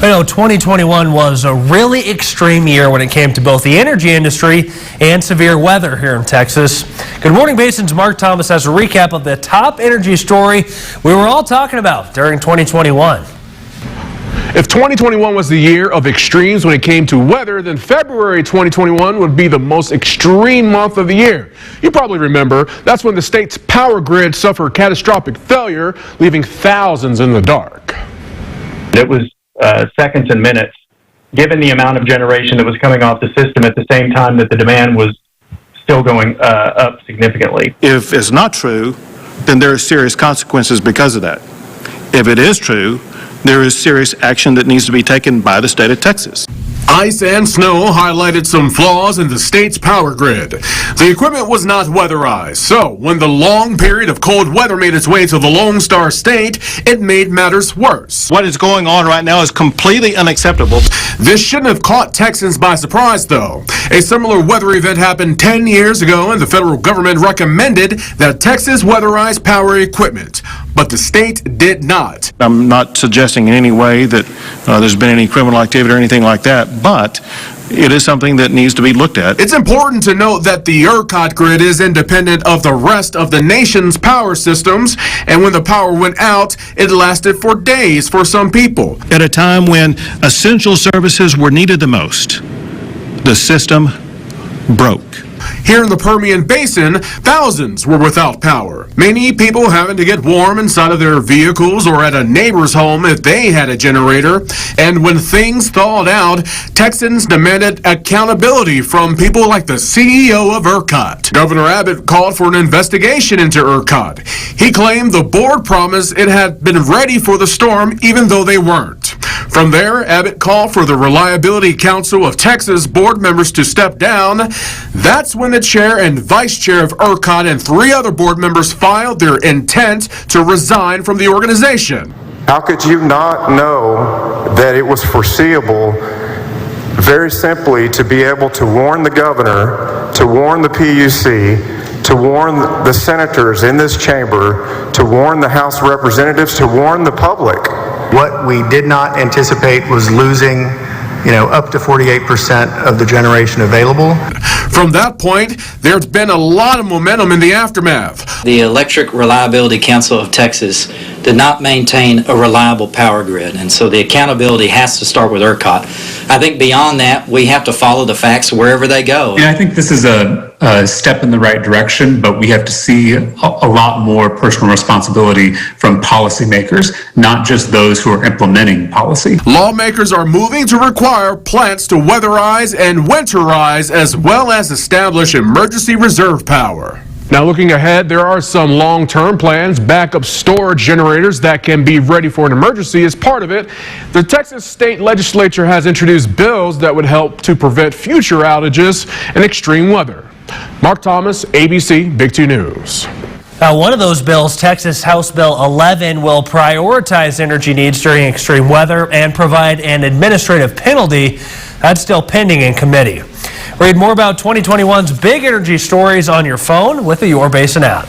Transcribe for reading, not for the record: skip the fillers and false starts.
I know 2021 was a really extreme year when it came to both the energy industry and severe weather here in Texas. Good Morning Basin's Mark Thomas has a recap of the top energy story we were all talking about during 2021. If 2021 was the year of extremes when it came to weather, then February 2021 would be the most extreme month of the year. You probably remember that's when the state's power grid suffered catastrophic failure, leaving thousands in the dark. It was seconds and minutes, given the amount of generation that was coming off the system at the same time that the demand was still going up significantly. If it's not true, then there are serious consequences because of that. If it is true, there is serious action that needs to be taken by the state of Texas. Ice and snow highlighted some flaws in the state's power grid. The equipment was not weatherized, so when the long period of cold weather made its way to the Lone Star State, it made matters worse. What is going on right now is completely unacceptable. This shouldn't have caught Texans by surprise, though. A similar weather event happened 10 years ago, and the federal government recommended that Texas weatherize power equipment, but the state did not. I'm not suggesting in any way that there's been any criminal activity or anything like that, but it is something that needs to be looked at. It's important to note that the ERCOT grid is independent of the rest of the nation's power systems, and when the power went out, it lasted for days for some people. At a time when essential services were needed the most, the system broke. Here in the Permian Basin, thousands were without power. Many people having to get warm inside of their vehicles or at a neighbor's home if they had a generator. And when things thawed out, Texans demanded accountability from people like the CEO of ERCOT. Governor Abbott called for an investigation into ERCOT. He claimed the board promised it had been ready for the storm even though they weren't. From there, Abbott called for the Reliability Council of Texas board members to step down. That's when the chair and vice chair of ERCOT and 3 other board members filed their intent to resign from the organization. How could you not know that it was foreseeable, very simply, to be able to warn the governor, to warn the PUC, to warn the senators in this chamber, to warn the House of Representatives, to warn the public? What we did not anticipate was losing, up to 48% of the generation available. From that point, there's been a lot of momentum in the aftermath. The Electric Reliability Council of Texas did not maintain a reliable power grid, and so the accountability has to start with ERCOT. I think beyond that, we have to follow the facts wherever they go. And I think this is a step in the right direction, but we have to see a lot more personal responsibility from policymakers, not just those who are implementing policy. Lawmakers are moving to require plants to weatherize and winterize, as well as establish emergency reserve power. Now looking ahead, there are some long-term plans, backup storage generators that can be ready for an emergency as part of it. The Texas state legislature has introduced bills that would help to prevent future outages and extreme weather. Mark Thomas, ABC Big 2 News. Now, one of those bills, Texas House Bill 11, will prioritize energy needs during extreme weather and provide an administrative penalty. That's still pending in committee. Read more about 2021's big energy stories on your phone with the Your Basin app.